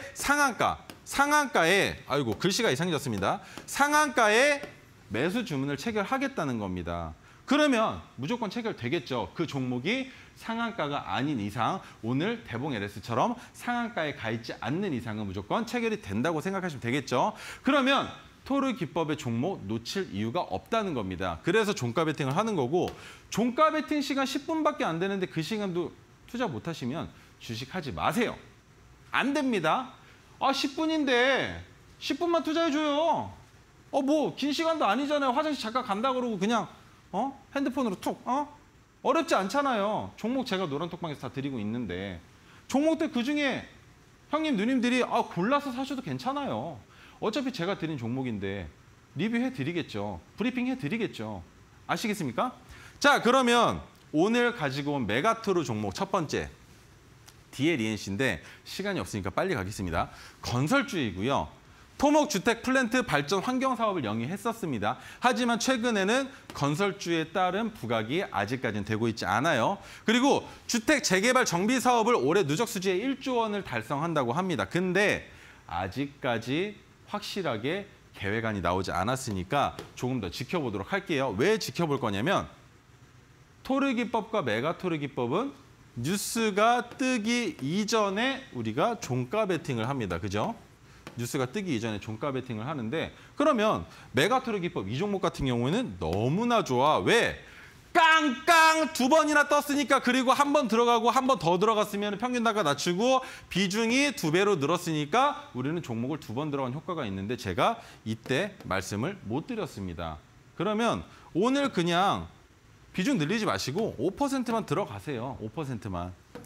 상한가에 아이고 글씨가 이상해졌습니다. 상한가에 매수 주문을 체결하겠다는 겁니다. 그러면 무조건 체결되겠죠. 그 종목이 상한가가 아닌 이상 오늘 대봉 LS처럼 상한가에 가 있지 않는 이상은 무조건 체결이 된다고 생각하시면 되겠죠. 그러면 토르 기법의 종목 놓칠 이유가 없다는 겁니다. 그래서 종가 베팅을 하는 거고 종가 베팅 시간 10분밖에 안 되는데 그 시간도 투자 못 하시면 주식하지 마세요. 안 됩니다. 아 10분인데 10분만 투자해줘요. 뭐 긴 시간도 아니잖아요. 화장실 잠깐 간다 그러고 그냥 핸드폰으로 툭 어렵지 않잖아요. 종목 제가 노란톡방에서 다 드리고 있는데 종목들 그중에 형님 누님들이 골라서 사셔도 괜찮아요. 어차피 제가 드린 종목인데 리뷰해 드리겠죠. 브리핑 해 드리겠죠. 아시겠습니까? 자, 그러면 오늘 가지고 온 메가트루 종목 첫 번째 DLENC인데 시간이 없으니까 빨리 가겠습니다. 건설주이고요. 토목주택 플랜트 발전 환경사업을 영위했었습니다. 하지만 최근에는 건설주에 따른 부각이 아직까지는 되고 있지 않아요. 그리고 주택 재개발 정비 사업을 올해 누적 수지에 1조 원을 달성한다고 합니다. 근데 아직까지 확실하게 계획안이 나오지 않았으니까 조금 더 지켜보도록 할게요. 왜 지켜볼 거냐면 토르기법과 메가토르기법은 뉴스가 뜨기 이전에 우리가 종가 베팅을 합니다. 그죠? 뉴스가 뜨기 이전에 종가 베팅을 하는데 그러면 메가토르기법 이 종목 같은 경우에는 너무나 좋아. 왜? 깡깡 두 번이나 떴으니까 그리고 한 번 들어가고 한 번 더 들어갔으면 평균 단가 낮추고 비중이 2배로 늘었으니까 우리는 종목을 2번 들어간 효과가 있는데 제가 이때 말씀을 못 드렸습니다. 그러면 오늘 그냥 비중 늘리지 마시고 5%만 들어가세요.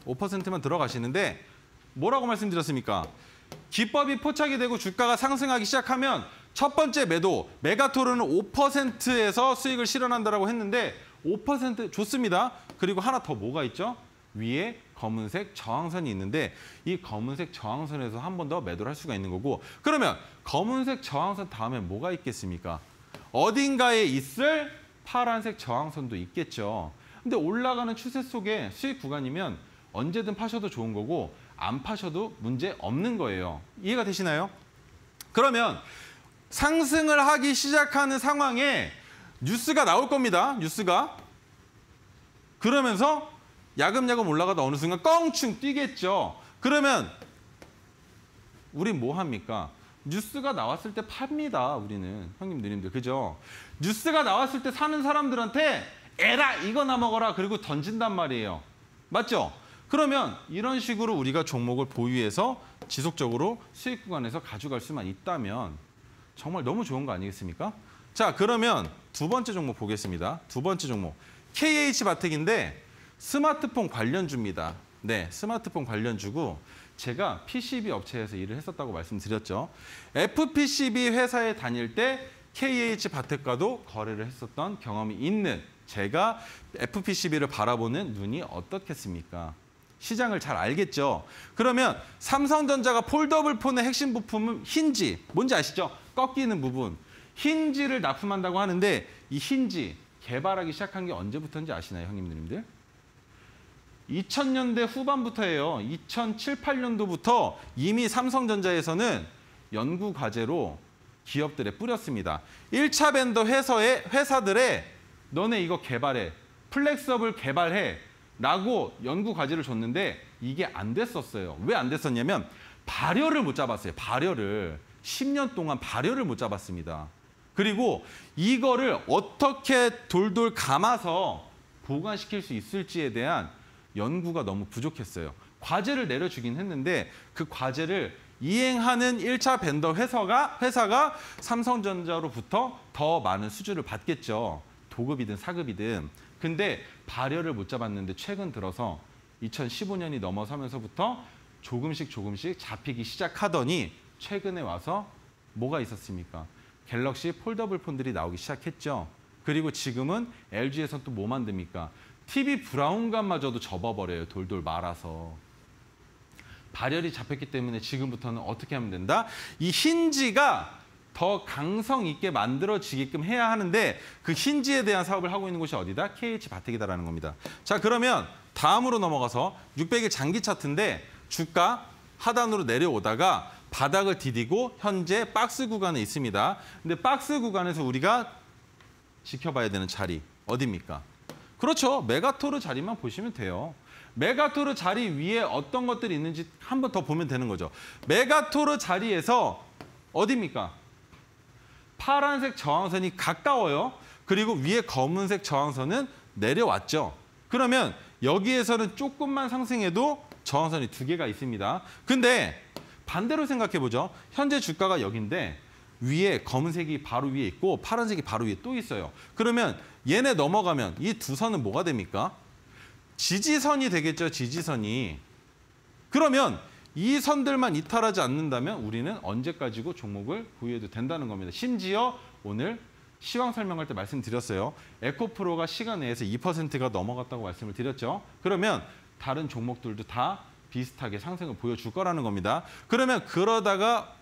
5%만 들어가시는데 뭐라고 말씀드렸습니까? 기법이 포착이 되고 주가가 상승하기 시작하면 첫 번째 매도, 메가토르는 5%에서 수익을 실현한다고 했는데 5% 좋습니다. 그리고 하나 더 뭐가 있죠? 위에 검은색 저항선이 있는데 이 검은색 저항선에서 한 번 더 매도를 할 수가 있는 거고 그러면 검은색 저항선 다음에 뭐가 있겠습니까? 어딘가에 있을 파란색 저항선도 있겠죠. 근데 올라가는 추세 속에 수익 구간이면 언제든 파셔도 좋은 거고 안 파셔도 문제 없는 거예요. 이해가 되시나요? 그러면 상승을 하기 시작하는 상황에 뉴스가 나올 겁니다. 뉴스가. 그러면서 야금야금 올라가다 어느 순간 껑충 뛰겠죠. 그러면 우린 뭐 합니까? 뉴스가 나왔을 때 팝니다. 우리는. 형님, 누님들. 그죠? 뉴스가 나왔을 때 사는 사람들한테 에라 이거나 먹어라 그리고 던진단 말이에요. 맞죠? 그러면 이런 식으로 우리가 종목을 보유해서 지속적으로 수익 구간에서 가져갈 수만 있다면 정말 너무 좋은 거 아니겠습니까? 자, 그러면 두 번째 종목 보겠습니다. 두 번째 종목. KH바텍인데 스마트폰 관련주입니다. 네, 스마트폰 관련주고 제가 PCB 업체에서 일을 했었다고 말씀드렸죠. FPCB 회사에 다닐 때 KH바텍과도 거래를 했었던 경험이 있는 제가 FPCB를 바라보는 눈이 어떻겠습니까? 시장을 잘 알겠죠. 그러면 삼성전자가 폴더블 폰의 핵심 부품은 힌지. 뭔지 아시죠? 꺾이는 부분. 힌지를 납품한다고 하는데 이 힌지 개발하기 시작한 게 언제부터인지 아시나요, 형님들님들? 2000년대 후반부터예요. 2007, 8년도부터 이미 삼성전자에서는 연구 과제로 기업들에 뿌렸습니다. 1차 벤더 회사들에 너네 이거 개발해. 플렉서블 개발해. 라고 연구 과제를 줬는데 이게 안 됐었어요. 왜 안 됐었냐면 발열을 못 잡았어요. 발열을. 10년 동안 발열을 못 잡았습니다. 그리고 이거를 어떻게 돌돌 감아서 보관시킬 수 있을지에 대한 연구가 너무 부족했어요. 과제를 내려주긴 했는데 그 과제를 이행하는 1차 벤더 회사가 삼성전자로부터 더 많은 수주를 받겠죠. 도급이든 사급이든. 근데 발열을 못 잡았는데 최근 들어서 2015년이 넘어서면서부터 조금씩 잡히기 시작하더니 최근에 와서 뭐가 있었습니까? 갤럭시 폴더블 폰들이 나오기 시작했죠. 그리고 지금은 LG에서는 또 뭐 만듭니까? TV 브라운관마저도 접어버려요. 돌돌 말아서. 발열이 잡혔기 때문에 지금부터는 어떻게 하면 된다? 이 힌지가 더 강성 있게 만들어지게끔 해야 하는데 그 힌지에 대한 사업을 하고 있는 곳이 어디다? KH바텍이다라는 겁니다. 자, 그러면 다음으로 넘어가서 600일 장기 차트인데 주가 하단으로 내려오다가 바닥을 디디고 현재 박스 구간에 있습니다. 근데 박스 구간에서 우리가 지켜봐야 되는 자리 어디입니까? 그렇죠. 메가토르 자리만 보시면 돼요. 메가토르 자리 위에 어떤 것들이 있는지 한 번 더 보면 되는 거죠. 메가토르 자리에서 어디입니까? 파란색 저항선이 가까워요. 그리고 위에 검은색 저항선은 내려왔죠. 그러면 여기에서는 조금만 상승해도 저항선이 2개가 있습니다. 근데 반대로 생각해보죠. 현재 주가가 여기인데 위에 검은색이 바로 위에 있고 파란색이 바로 위에 또 있어요. 그러면 얘네 넘어가면 이 두 선은 뭐가 됩니까? 지지선이 되겠죠. 지지선이. 그러면 이 선들만 이탈하지 않는다면 우리는 언제까지고 종목을 보유해도 된다는 겁니다. 심지어 오늘 시황 설명할 때 말씀드렸어요. 에코프로가 시간 내에서 2%가 넘어갔다고 말씀을 드렸죠. 그러면 다른 종목들도 다 비슷하게 상승을 보여줄 거라는 겁니다. 그러면 그러다가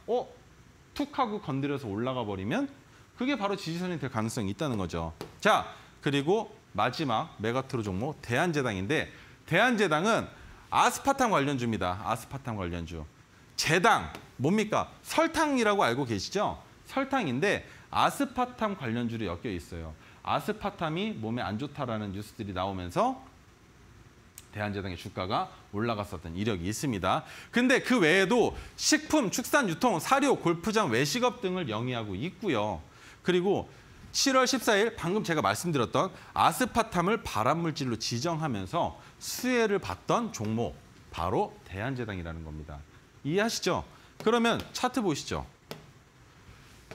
툭 하고 건드려서 올라가 버리면 그게 바로 지지선이 될 가능성이 있다는 거죠. 자, 그리고 마지막 메가트로 종목 대한제당인데 대한제당은 아스파탐 관련주입니다. 아스파탐 관련주. 제당 뭡니까? 설탕이라고 알고 계시죠? 설탕인데 아스파탐 관련주로 엮여 있어요. 아스파탐이 몸에 안 좋다라는 뉴스들이 나오면서 대한제당의 주가가 올라갔었던 이력이 있습니다. 근데 그 외에도 식품, 축산, 유통, 사료, 골프장, 외식업 등을 영위하고 있고요. 그리고 7월 14일 방금 제가 말씀드렸던 아스파탐을 발암물질로 지정하면서 수혜를 받던 종목 바로 대한제당이라는 겁니다. 이해하시죠? 그러면 차트 보시죠.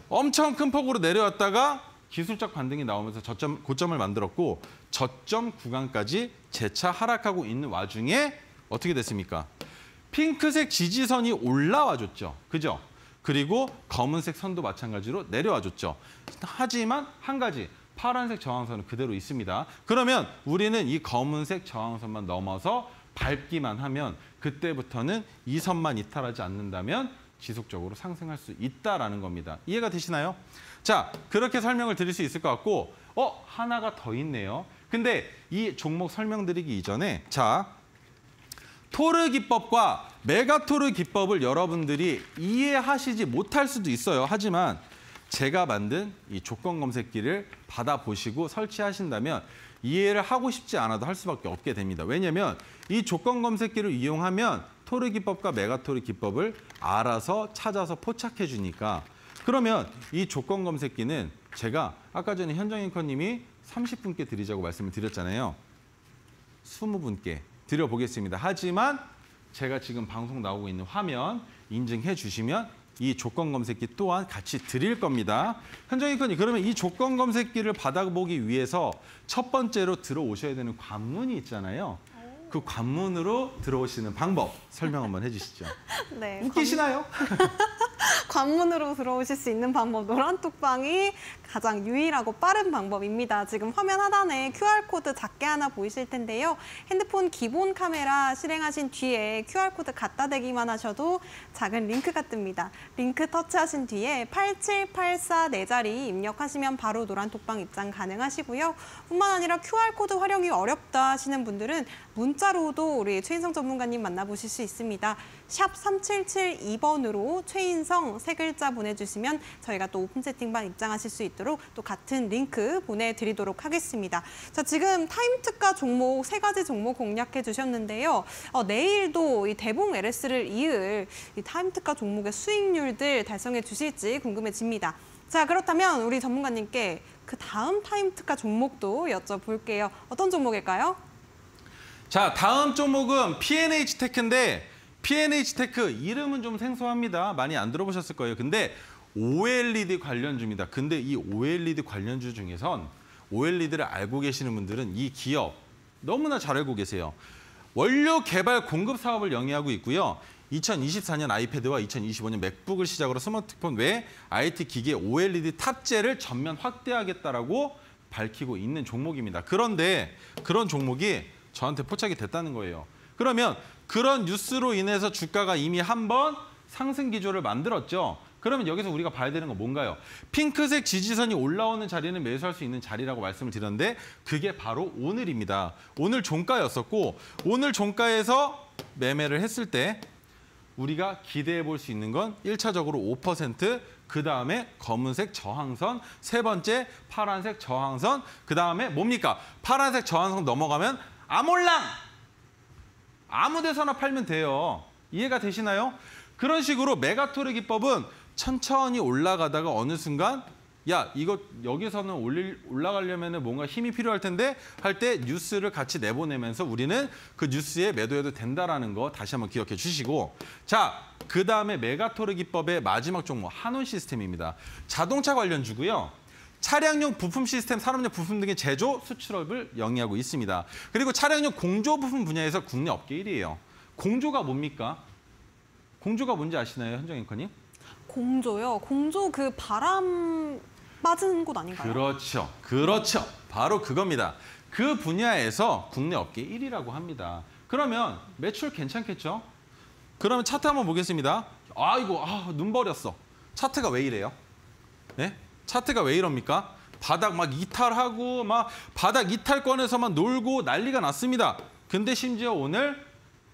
엄청 큰 폭으로 내려왔다가 기술적 반등이 나오면서 고점을 만들었고 저점 구간까지 재차 하락하고 있는 와중에 어떻게 됐습니까? 핑크색 지지선이 올라와줬죠. 그죠? 그리고 검은색 선도 마찬가지로 내려와줬죠. 하지만 한 가지, 파란색 저항선은 그대로 있습니다. 그러면 우리는 이 검은색 저항선만 넘어서 밟기만 하면 그때부터는 이 선만 이탈하지 않는다면 지속적으로 상승할 수 있다라는 겁니다. 이해가 되시나요? 자, 그렇게 설명을 드릴 수 있을 것 같고 하나가 더 있네요. 근데 이 종목 설명드리기 이전에 자, 토르 기법과 메가토르 기법을 여러분들이 이해하시지 못할 수도 있어요. 하지만 제가 만든 이 조건 검색기를 받아보시고 설치하신다면 이해를 하고 싶지 않아도 할 수밖에 없게 됩니다. 왜냐하면 이 조건 검색기를 이용하면 토르 기법과 메가토르 기법을 알아서 찾아서 포착해 주니까 그러면 이 조건 검색기는 제가 아까 전에 현정 앵커님이 30분께 드리자고 말씀을 드렸잖아요. 20분께 드려보겠습니다. 하지만 제가 지금 방송 나오고 있는 화면 인증해 주시면 이 조건 검색기 또한 같이 드릴 겁니다. 현정 앵커님, 그러면 이 조건 검색기를 받아보기 위해서 첫 번째로 들어오셔야 되는 관문이 있잖아요. 그 관문으로 들어오시는 방법 설명 한번 해주시죠. 네, 웃기시나요? 관문으로 들어오실 수 있는 방법, 노란톡방이 가장 유일하고 빠른 방법입니다. 지금 화면 하단에 QR코드 작게 하나 보이실 텐데요. 핸드폰 기본 카메라 실행하신 뒤에 QR코드 갖다 대기만 하셔도 작은 링크가 뜹니다. 링크 터치하신 뒤에 8784 4자리 입력하시면 바로 노란톡방 입장 가능하시고요. 뿐만 아니라 QR코드 활용이 어렵다 하시는 분들은 문자로도 우리 최인성 전문가님 만나보실 수 있습니다. 샵 3772번으로 최인성 3글자 보내주시면 저희가 또 오픈 채팅방 입장하실 수 있도록 또 같은 링크 보내드리도록 하겠습니다. 자, 지금 타임특가 종목 3가지 종목 공략해 주셨는데요. 내일도 이 대봉 LS를 이을 이 타임특가 종목의 수익률들 달성해 주실지 궁금해집니다. 자, 그렇다면 우리 전문가님께 그 다음 타임특가 종목도 여쭤볼게요. 어떤 종목일까요? 자, 다음 종목은 P&H테크인데 P&H테크 이름은 좀 생소합니다. 많이 안 들어보셨을 거예요. 근데 OLED 관련주입니다. 근데 이 OLED 관련주 중에선 OLED를 알고 계시는 분들은 이 기업 너무나 잘 알고 계세요. 원료 개발 공급 사업을 영위하고 있고요. 2024년 아이패드와 2025년 맥북을 시작으로 스마트폰 외 IT 기기의 OLED 탑재를 전면 확대하겠다라고 밝히고 있는 종목입니다. 그런데 그런 종목이 저한테 포착이 됐다는 거예요. 그러면 그런 뉴스로 인해서 주가가 이미 한번 상승 기조를 만들었죠. 그러면 여기서 우리가 봐야 되는 건 뭔가요? 핑크색 지지선이 올라오는 자리는 매수할 수 있는 자리라고 말씀을 드렸는데 그게 바로 오늘입니다. 오늘 종가였었고 오늘 종가에서 매매를 했을 때 우리가 기대해 볼 수 있는 건 1차적으로 5%, 그다음에 검은색 저항선, 세 번째 파란색 저항선, 그다음에 뭡니까? 파란색 저항선 넘어가면 아몰랑! 아무 데서나 팔면 돼요. 이해가 되시나요? 그런 식으로 메가토르 기법은 천천히 올라가다가 어느 순간 야, 이거 여기서는 올라가려면 뭔가 힘이 필요할 텐데 할 때 뉴스를 같이 내보내면서 우리는 그 뉴스에 매도해도 된다라는 거 다시 한번 기억해 주시고 자, 그다음에 메가토르 기법의 마지막 종목 한온 시스템입니다. 자동차 관련주고요. 차량용 부품 시스템, 산업용 부품 등의 제조, 수출업을 영위하고 있습니다. 그리고 차량용 공조 부품 분야에서 국내 업계 1위예요. 공조가 뭡니까? 공조가 뭔지 아시나요, 현정 앵커님? 공조요? 공조 그 바람 맞은 곳 아닌가요? 그렇죠. 그렇죠. 바로 그겁니다. 그 분야에서 국내 업계 1위라고 합니다. 그러면 매출 괜찮겠죠? 그러면 차트 한번 보겠습니다. 눈 버렸어. 차트가 왜 이래요? 네? 차트가 왜 이럽니까? 바닥 막 이탈하고 막 바닥 이탈권에서 막 놀고 난리가 났습니다. 근데 심지어 오늘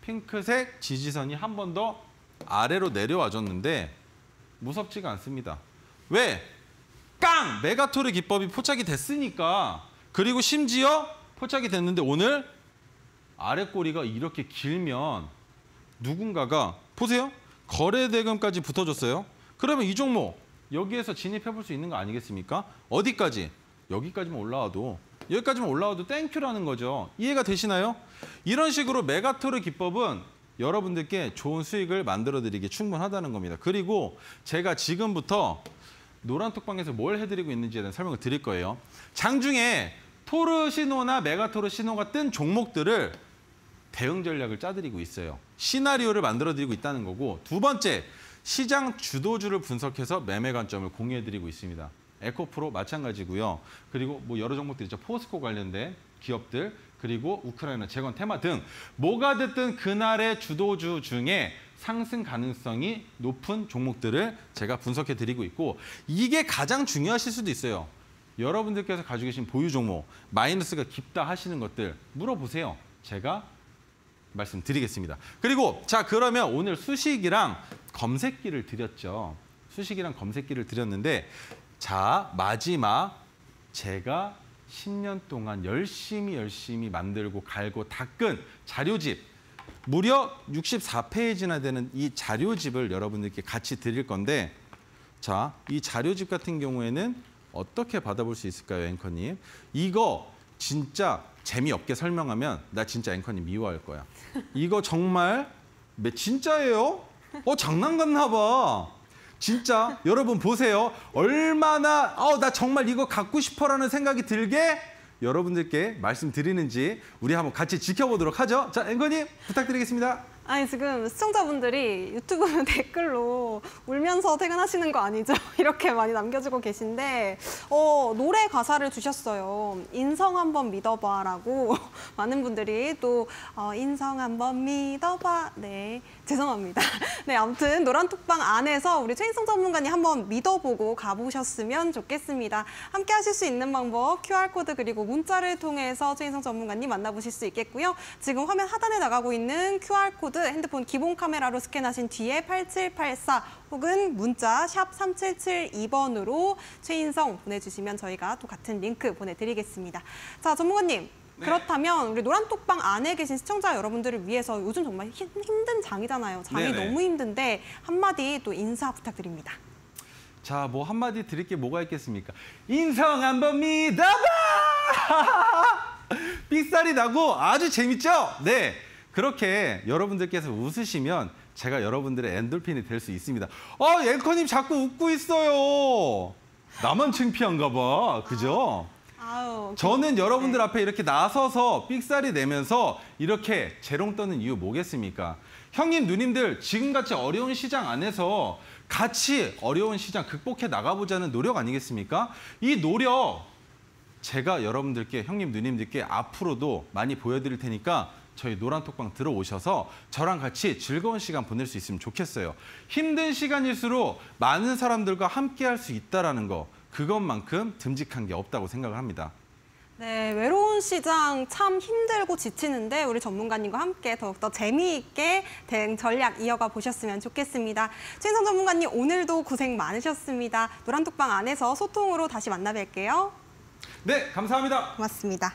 핑크색 지지선이 한 번 더 아래로 내려와 줬는데 무섭지가 않습니다. 왜? 깡! 메가토르 기법이 포착이 됐으니까. 그리고 심지어 포착이 됐는데 오늘 아래 꼬리가 이렇게 길면 누군가가 보세요. 거래대금까지 붙어줬어요. 그러면 이 종목 여기에서 진입해 볼 수 있는 거 아니겠습니까? 어디까지? 여기까지만 올라와도 땡큐라는 거죠. 이해가 되시나요? 이런 식으로 메가토르 기법은 여러분들께 좋은 수익을 만들어드리기 충분하다는 겁니다. 그리고 제가 지금부터 노란톡방에서 뭘 해드리고 있는지에 대한 설명을 드릴 거예요. 장중에 토르 신호나 메가토르 신호가 뜬 종목들을 대응 전략을 짜드리고 있어요. 시나리오를 만들어드리고 있다는 거고, 두 번째, 시장 주도주를 분석해서 매매 관점을 공유해드리고 있습니다. 에코프로 마찬가지고요. 그리고 뭐 여러 종목들 있죠. 포스코 관련된 기업들, 그리고 우크라이나 재건 테마 등 뭐가 됐든 그날의 주도주 중에 상승 가능성이 높은 종목들을 제가 분석해드리고 있고, 이게 가장 중요하실 수도 있어요. 여러분들께서 가지고 계신 보유 종목, 마이너스가 깊다 하시는 것들 물어보세요. 제가 말씀드리겠습니다. 그리고 자, 그러면 오늘 수식이랑 검색기를 드렸죠. 수식이랑 검색기를 드렸는데, 자, 마지막 제가 10년 동안 열심히 만들고 갈고 닦은 자료집, 무려 64페이지나 되는 이 자료집을 여러분들께 같이 드릴 건데, 자, 이 자료집 같은 경우에는 어떻게 받아볼 수 있을까요, 앵커님? 이거 진짜 재미없게 설명하면 나 진짜 앵커님 미워할 거야. 이거 정말 진짜예요? 장난 같나 봐. 진짜 여러분 보세요. 얼마나 나 정말 이거 갖고 싶어라는 생각이 들게 여러분들께 말씀드리는지 우리 한번 같이 지켜보도록 하죠. 자, 앵커님 부탁드리겠습니다. 아니, 지금 시청자분들이 유튜브 댓글로 울면서 퇴근하시는 거 아니죠? 이렇게 많이 남겨주고 계신데, 노래 가사를 주셨어요. 인성 한번 믿어봐라고 많은 분들이 또 인성 한번 믿어봐. 네, 죄송합니다. 네, 아무튼 노란톡방 안에서 우리 최인성 전문가님 한번 믿어보고 가보셨으면 좋겠습니다. 함께 하실 수 있는 방법 QR코드 그리고 문자를 통해서 최인성 전문가님 만나보실 수 있겠고요. 지금 화면 하단에 나가고 있는 QR코드 핸드폰 기본 카메라로 스캔하신 뒤에 8784 혹은 문자 샵 3772번으로 최인성 보내주시면 저희가 또 같은 링크 보내드리겠습니다. 자, 전문가님. 네. 그렇다면 우리 노란톡방 안에 계신 시청자 여러분들을 위해서 요즘 정말 힘든 장이잖아요. 장이 네네. 너무 힘든데 한마디 또 인사 부탁드립니다. 자, 뭐 한마디 드릴 게 뭐가 있겠습니까? 인성 한번 믿어봐! 삑살이 나고 아주 재밌죠? 네. 그렇게 여러분들께서 웃으시면 제가 여러분들의 엔돌핀이 될 수 있습니다. 앵커님 자꾸 웃고 있어요. 나만 창피한가 봐. 그죠? 저는 여러분들 앞에 이렇게 나서서 삑살이 내면서 이렇게 재롱 떠는 이유 뭐겠습니까? 형님, 누님들 지금같이 어려운 시장 안에서 같이 어려운 시장 극복해 나가보자는 노력 아니겠습니까? 이 노력 제가 여러분들께, 형님, 누님들께 앞으로도 많이 보여드릴 테니까 저희 노란톡방 들어오셔서 저랑 같이 즐거운 시간 보낼 수 있으면 좋겠어요. 힘든 시간일수록 많은 사람들과 함께 할 수 있다는 거, 그것만큼 듬직한 게 없다고 생각을 합니다. 네, 외로운 시장 참 힘들고 지치는데 우리 전문가님과 함께 더욱더 재미있게 대응 전략 이어가 보셨으면 좋겠습니다. 최인성 전문가님, 오늘도 고생 많으셨습니다. 노란톡방 안에서 소통으로 다시 만나 뵐게요. 네, 감사합니다. 고맙습니다.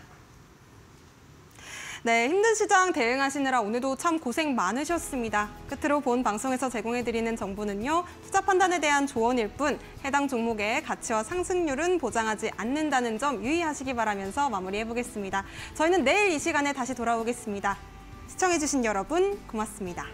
네, 힘든 시장 대응하시느라 오늘도 참 고생 많으셨습니다. 끝으로 본 방송에서 제공해드리는 정보는요, 투자 판단에 대한 조언일 뿐 해당 종목의 가치와 상승률은 보장하지 않는다는 점 유의하시기 바라면서 마무리해보겠습니다. 저희는 내일 이 시간에 다시 돌아오겠습니다. 시청해주신 여러분 고맙습니다.